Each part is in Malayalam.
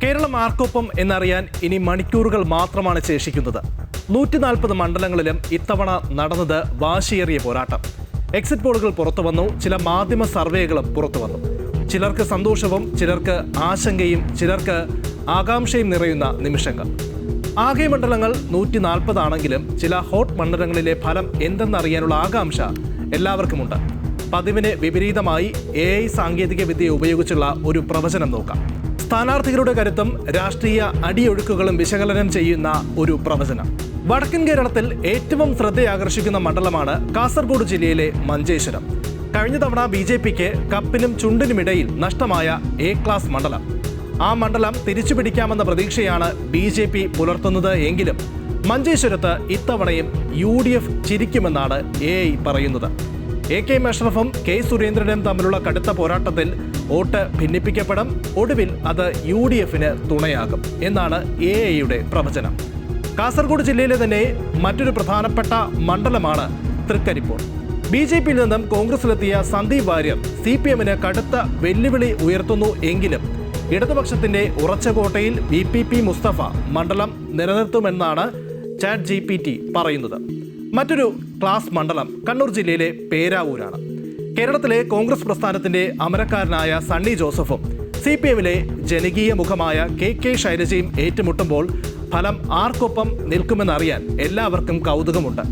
കേരളം ആർക്കൊപ്പം എന്നറിയാൻ ഇനി മണിക്കൂറുകൾ മാത്രമാണ് ശേഷിക്കുന്നത്. 140 മണ്ഡലങ്ങളിലും ഇത്തവണ നടന്നത് വാശിയേറിയ പോരാട്ടം. എക്സിറ്റ് പോളുകൾ പുറത്തു വന്നു, ചില മാധ്യമ സർവേകളും പുറത്തു വന്നു. ചിലർക്ക് സന്തോഷവും, ചിലർക്ക് ആശങ്കയും, ചിലർക്ക് ആകാംക്ഷയും നിറയുന്ന നിമിഷങ്ങൾ. ആകെ മണ്ഡലങ്ങൾ 140 ആണെങ്കിലും ചില ഹോട്ട് മണ്ഡലങ്ങളിലെ ഫലം എന്തെന്നറിയാനുള്ള ആകാംക്ഷ എല്ലാവർക്കുമുണ്ട്. പതിവിന് വിപരീതമായി AI സാങ്കേതിക വിദ്യ ഉപയോഗിച്ചുള്ള ഒരു പ്രവചനം നോക്കാം. സ്ഥാനാർത്ഥികളുടെ കരുത്തും രാഷ്ട്രീയ അടിയൊഴുക്കുകളും വിശകലനം ചെയ്യുന്ന ഒരു പ്രവചനം. വടക്കൻ കേരളത്തിൽ ഏറ്റവും ശ്രദ്ധയാകർഷിക്കുന്ന മണ്ഡലമാണ് കാസർഗോഡ് ജില്ലയിലെ മഞ്ചേശ്വരം. കഴിഞ്ഞ തവണ BJPക്ക് കപ്പിനും ചുണ്ടിനുമിടയിൽ നഷ്ടമായ A ക്ലാസ് മണ്ഡലം. ആ മണ്ഡലം തിരിച്ചുപിടിക്കാമെന്ന പ്രതീക്ഷയാണ് BJP പുലർത്തുന്നത് എങ്കിലും മഞ്ചേശ്വരത്ത് ഇത്തവണയും UDF ചിരിക്കുമെന്നാണ് AI പറയുന്നത്. AK അഷ്റഫും K സുരേന്ദ്രനും തമ്മിലുള്ള കടുത്ത പോരാട്ടത്തിൽ വോട്ട് ഭിന്നിപ്പിക്കപ്പെടും. ഒടുവിൽ അത് UDFന് തുണയാകും എന്നാണ് AIയുടെ പ്രവചനം. കാസർഗോഡ് ജില്ലയിലെ തന്നെ മറ്റൊരു പ്രധാനപ്പെട്ട മണ്ഡലമാണ് തൃക്കരിപ്പൂർ. BJPയിൽ നിന്നും കോൺഗ്രസിലെത്തിയ സന്ദീപ് വാര്യർ CPMന് കടുത്ത വെല്ലുവിളി ഉയർത്തുന്നു എങ്കിലും ഇടതുപക്ഷത്തിന്റെ ഉറച്ച കോട്ടയിൽ VPP മുസ്തഫ മണ്ഡലം നിലനിർത്തുമെന്നാണ് ChatGPT പറയുന്നത്. മറ്റൊരു ക്ലാസ് മണ്ഡലം കണ്ണൂർ ജില്ലയിലെ പേരാവൂരാണ്. കേരളത്തിലെ കോൺഗ്രസ് പ്രസ്ഥാനത്തിന്റെ അമരക്കാരനായ സണ്ണി ജോസഫും CPMലെ ജനകീയ മുഖമായ KK ശൈലജയും ഏറ്റുമുട്ടുമ്പോൾ ഫലം ആർക്കൊപ്പം നിൽക്കുമെന്നറിയാൻ എല്ലാവർക്കും കൗതുകമുണ്ട്.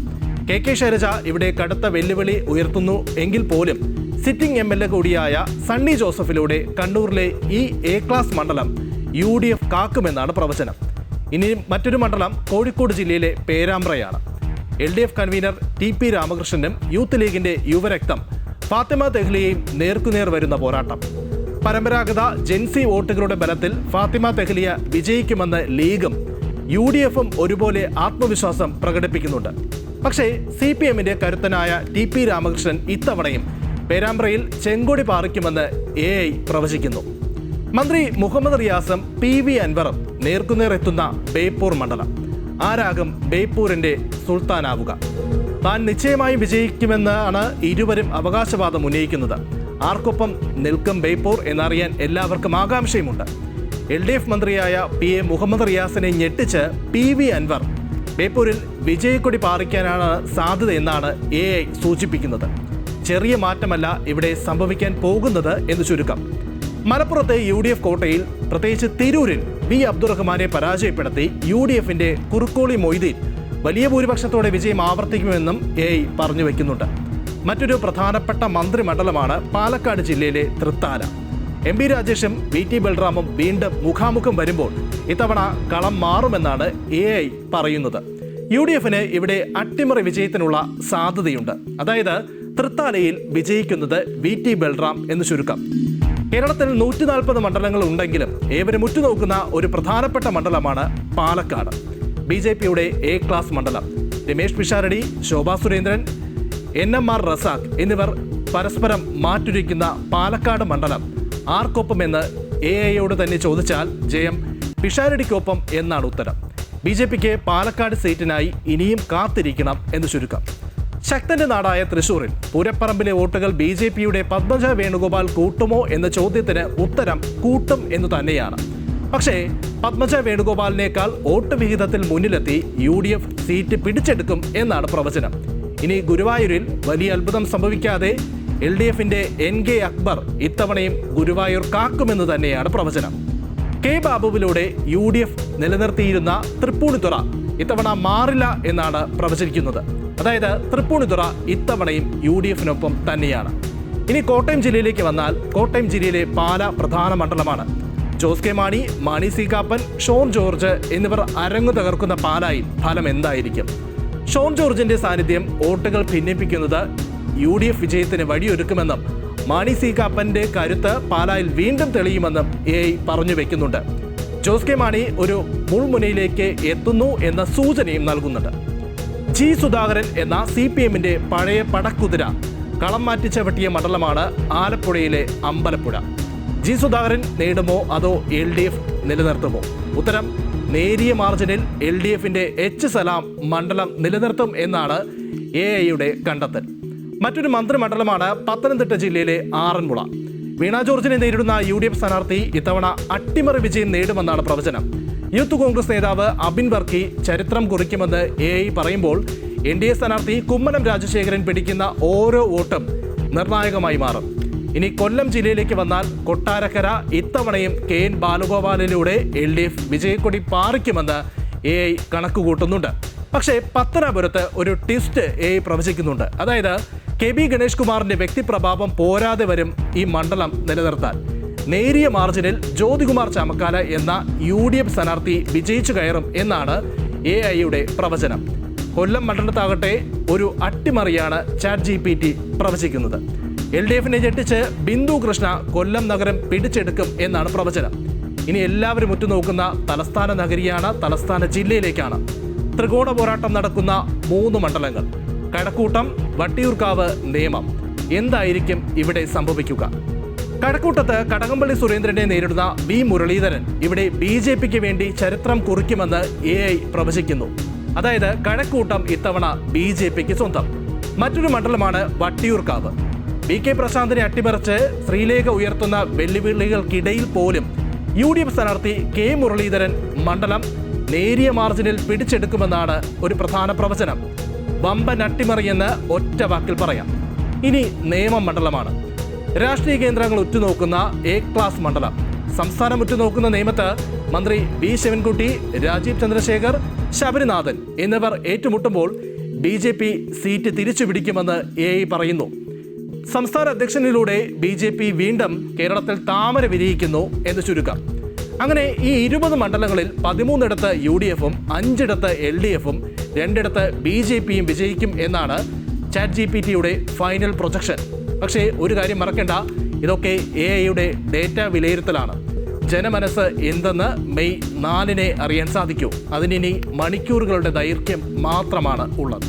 KK ശൈലജ ഇവിടെ കടുത്ത വെല്ലുവിളി ഉയർത്തുന്നു എങ്കിൽ പോലും സിറ്റിംഗ് MLA കൂടിയായ സണ്ണി ജോസഫിലൂടെ കണ്ണൂരിലെ ഈ A ക്ലാസ് മണ്ഡലം UDF കാക്കുമെന്നാണ് പ്രവചനം. ഇനി മറ്റൊരു മണ്ഡലം കോഴിക്കോട് ജില്ലയിലെ പേരാമ്പ്രയാണ്. LDF കൺവീനർ TP രാമകൃഷ്ണനും യൂത്ത് ലീഗിന്റെ യുവരക്തം ഫാത്തിമ തെഹ്ലിയയും നേർക്കുനേർ വരുന്ന പോരാട്ടം. പരമ്പരാഗത ജെൻസി വോട്ടുകളുടെ ബലത്തിൽ ഫാത്തിമ തെഹ്ലിയ വിജയിക്കുമെന്ന് ലീഗും UDFും ഒരുപോലെ ആത്മവിശ്വാസം പ്രകടിപ്പിക്കുന്നുണ്ട്. പക്ഷേ CPMന്റെ കരുത്തനായ TP രാമകൃഷ്ണൻ ഇത്തവണയും പേരാമ്പ്രയിൽ ചെങ്കൊടി പാറിക്കുമെന്ന് AI പ്രവചിക്കുന്നു. മന്ത്രി മുഹമ്മദ് റിയാസും PV അൻവറും നേർക്കുനേർ എത്തുന്ന ബേപ്പൂർ മണ്ഡലം. ആരാകും ബേപ്പൂരിന്റെ സുൽത്താനാവുക? താൻ നിശ്ചയമായും വിജയിക്കുമെന്നാണ് ഇരുവരും അവകാശവാദം ഉന്നയിക്കുന്നത്. ആർക്കൊപ്പം നിൽക്കും ബേപ്പൂർ എന്നറിയാൻ എല്ലാവർക്കും ആകാംക്ഷയുമുണ്ട്. LDF മന്ത്രിയായ PA Muhammad റിയാസിനെ ഞെട്ടിച്ച് PV Anwar ബേപ്പൂരിൽ വിജയക്കൊടി പാറിക്കാനാണ് സാധ്യതയെന്നാണ് AI സൂചിപ്പിക്കുന്നത്. ചെറിയ മാറ്റമല്ല ഇവിടെ സംഭവിക്കാൻ പോകുന്നത് എന്ന് ചുരുക്കം. മലപ്പുറത്തെ UDF കോട്ടയിൽ, പ്രത്യേകിച്ച് തിരൂരിൽ B അബ്ദുറഹ്മാനെ പരാജയപ്പെടുത്തി UDFന്റെ കുറുക്കോളി മൊയ്തീൻ വലിയ ഭൂരിപക്ഷത്തോടെ വിജയം ആവർത്തിക്കുമെന്നും AI പറഞ്ഞു വയ്ക്കുന്നുണ്ട്. മറ്റൊരു പ്രധാനപ്പെട്ട മന്ത്രിമണ്ഡലമാണ് പാലക്കാട് ജില്ലയിലെ തൃത്താല. MP രാജേഷും VT ബൽറാമും വീണ്ടും മുഖാമുഖം വരുമ്പോൾ ഇത്തവണ കളം മാറുമെന്നാണ് AI പറയുന്നത്. UDFന് ഇവിടെ അട്ടിമറി വിജയത്തിനുള്ള സാധ്യതയുണ്ട്. അതായത് തൃത്താലയിൽ വിജയിക്കുന്നത് VT ബൽറാം എന്ന് ചുരുക്കം. കേരളത്തിൽ 140 മണ്ഡലങ്ങൾ ഉണ്ടെങ്കിലും ഏവരും ഉറ്റുനോക്കുന്ന ഒരു പ്രധാനപ്പെട്ട മണ്ഡലമാണ് പാലക്കാട്. BJPയുടെ A ക്ലാസ് മണ്ഡലം. രമേശ് പിഷാരടി, ശോഭാ സുരേന്ദ്രൻ, NMR റസാഖ് എന്നിവർ പരസ്പരം മാറ്റുരയ്ക്കുന്ന പാലക്കാട് മണ്ഡലം ആർക്കൊപ്പമെന്ന് AIയോട് തന്നെ ചോദിച്ചാൽ ജയം പിഷാരടിക്കൊപ്പം എന്നാണ് ഉത്തരം. BJPക്ക് പാലക്കാട് സീറ്റിനായി ഇനിയും കാത്തിരിക്കണം എന്ന് ചുരുക്കം. ശക്തന്റെ നാടായ തൃശൂരിൽ പൂരപ്പറമ്പിലെ വോട്ടുകൾ BJPയുടെ പത്മജ വേണുഗോപാൽ കൂട്ടുമോ എന്ന ചോദ്യത്തിന് ഉത്തരം കൂട്ടും എന്ന് തന്നെയാണ്. പക്ഷേ പത്മജ വേണുഗോപാലിനേക്കാൾ വോട്ട് വിഹിതത്തിൽ മുന്നിലെത്തി UDF സീറ്റ് പിടിച്ചെടുക്കും എന്നാണ് പ്രവചനം. ഇനി ഗുരുവായൂരിൽ വലിയ അത്ഭുതം സംഭവിക്കാതെ LDFന്റെ NK അക്ബർ ഇത്തവണയും ഗുരുവായൂർ കാക്കുമെന്ന് തന്നെയാണ് പ്രവചനം. K ബാബുവിലൂടെ UDF നിലനിർത്തിയിരുന്ന തൃപ്പൂണിത്തുറ ഇത്തവണ മാറില്ല എന്നാണ് പ്രവചിക്കുന്നത്. അതായത് തൃപ്പൂണിത്തുറ ഇത്തവണയും UDFനൊപ്പം തന്നെയാണ്. ഇനി കോട്ടയം ജില്ലയിലേക്ക് വന്നാൽ കോട്ടയം ജില്ലയിലെ പാല പ്രധാന മണ്ഡലമാണ്. ജോസ് കെ മാണി, മാണി സി കാപ്പൻ, ഷോൺ ജോർജ് എന്നിവർ അരങ്ങു തകർക്കുന്ന പാലായിൽ ഫലം എന്തായിരിക്കും? ഷോൺ ജോർജിന്റെ സാന്നിധ്യം വോട്ടുകൾ ഭിന്നിപ്പിക്കുന്നത് UDF വിജയത്തിന് വഴിയൊരുക്കുമെന്നും മാണി സി കാപ്പന്റെ കരുത്ത് പാലായിൽ വീണ്ടും തെളിയുമെന്നും AI പറഞ്ഞു വെക്കുന്നുണ്ട്. ജോസ് കെ മാണി ഒരു മുൾമുനയിലേക്ക് എത്തുന്നു എന്ന സൂചനയും നൽകുന്നുണ്ട്. G സുധാകരൻ എന്ന CPMന്റെ പഴയ പടക്കുതിര കളം മാറ്റി ചവിട്ടിയ മണ്ഡലമാണ് ആലപ്പുഴയിലെ അമ്പലപ്പുഴ. G സുധാകരൻ നേടുമോ അതോ LDF നിലനിർത്തുമോ? ഉത്തരം നേരിയ മാർജിനിൽ LDFന്റെ H സലാം മണ്ഡലം നിലനിർത്തും എന്നാണ് AIയുടെ കണ്ടെത്തൽ. മറ്റൊരു മന്ത്രിമണ്ഡലമാണ് പത്തനംതിട്ട ജില്ലയിലെ ആറന്മുള. വീണ ജോർജിനെ നേരിടുന്ന UDF സ്ഥാനാർത്ഥി ഇത്തവണ അട്ടിമറി വിജയം നേടുമെന്നാണ് പ്രവചനം. യൂത്ത് കോൺഗ്രസ് നേതാവ് അബിൻ വർക്കി ചരിത്രം കുറിക്കുമെന്ന് AI പറയുമ്പോൾ NDA സ്ഥാനാർത്ഥി കുമ്മനം രാജശേഖരൻ പിടിക്കുന്ന ഓരോ വോട്ടും നിർണായകമായി മാറും. ഇനി കൊല്ലം ജില്ലയിലേക്ക് വന്നാൽ കൊട്ടാരക്കര ഇത്തവണയും KN ബാലഗോപാലിലൂടെ LDF വിജയക്കൊടി പാറിക്കുമെന്ന് AI കണക്കുകൂട്ടുന്നുണ്ട്. പക്ഷേ പത്തനാപുരത്ത് ഒരു ട്വിസ്റ്റ് AI പ്രവചിക്കുന്നുണ്ട്. അതായത് KB ഗണേഷ് കുമാറിന്റെ വ്യക്തിപ്രഭാവം പോരാതെ വരും ഈ മണ്ഡലം നിലനിർത്താൻ. നേരിയ മാർജിനിൽ ജ്യോതികുമാർ ചാമക്കാല എന്ന UDF സ്ഥാനാർത്ഥി വിജയിച്ചു കയറും എന്നാണ് AIയുടെ പ്രവചനം. കൊല്ലം മണ്ഡലത്താകട്ടെ ഒരു അട്ടിമറിയാണ് ChatGPT പ്രവചിക്കുന്നത്. LDFനെ ഞെട്ടിച്ച് ബിന്ദു കൃഷ്ണ കൊല്ലം നഗരം പിടിച്ചെടുക്കും എന്നാണ് പ്രവചനം. ഇനി എല്ലാവരും ഉറ്റുനോക്കുന്ന തലസ്ഥാന നഗരിയാണ്, തലസ്ഥാന ജില്ലയിലേക്കാണ്. ത്രികോണ പോരാട്ടം നടക്കുന്ന 3 മണ്ഡലങ്ങൾ: കഴക്കൂട്ടം, വട്ടിയൂർക്കാവ്, നേമം. എന്തായിരിക്കും ഇവിടെ സംഭവിക്കുക? കഴക്കൂട്ടത്ത് കടകംപള്ളി സുരേന്ദ്രനെ നേരിടുന്ന B മുരളീധരൻ ഇവിടെ BJPക്ക് വേണ്ടി ചരിത്രം കുറിക്കുമെന്ന് AI പ്രവചിക്കുന്നു. അതായത് കഴക്കൂട്ടം ഇത്തവണ BJPക്ക് സ്വന്തം. മറ്റൊരു മണ്ഡലമാണ് വട്ടിയൂർക്കാവ്. BK പ്രശാന്തിനെ അട്ടിമറിച്ച് ശ്രീലേഖ ഉയർത്തുന്ന വെല്ലുവിളികൾക്കിടയിൽ പോലും UDF സ്ഥാനാർത്ഥി K മുരളീധരൻ മണ്ഡലം നേരിയ മാർജിനിൽ പിടിച്ചെടുക്കുമെന്നാണ് ഒരു പ്രധാന പ്രവചനം. വമ്പൻ അട്ടിമറിയെന്ന് ഒറ്റ വാക്കിൽ പറയാം. ഇനി നേമം മണ്ഡലമാണ്. രാഷ്ട്രീയ കേന്ദ്രങ്ങൾ ഉറ്റുനോക്കുന്ന A ക്ലാസ് മണ്ഡലം. സംസ്ഥാനം ഉറ്റുനോക്കുന്ന നേമത്ത് മന്ത്രി V ശിവൻകുട്ടി, രാജീവ് ചന്ദ്രശേഖർ, ശബരിനാഥൻ എന്നിവർ ഏറ്റുമുട്ടുമ്പോൾ BJP സീറ്റ് തിരിച്ചു പിടിക്കുമെന്ന് AI പറയുന്നു. സംസ്ഥാന അധ്യക്ഷനിലൂടെ BJP വീണ്ടും കേരളത്തിൽ താമര വിരിയിക്കുന്നു എന്ന് ചുരുക്കം. അങ്ങനെ ഈ 20 മണ്ഡലങ്ങളിൽ 13 UDFും 5 LDFും 2 BJPയും വിജയിക്കും എന്നാണ് ChatGPTയുടെ ഫൈനൽ പ്രൊജക്ഷൻ. പക്ഷേ ഒരു കാര്യം മറക്കേണ്ട, ഇതൊക്കെ AIയുടെ ഡേറ്റ വിലയിരുത്തലാണ്. ജനമനസ്സ് എന്തെന്ന് മെയ് 4 അറിയാൻ സാധിക്കൂ. അതിനി മണിക്കൂറുകളുടെ ദൈർഘ്യം മാത്രമാണ് ഉള്ളത്.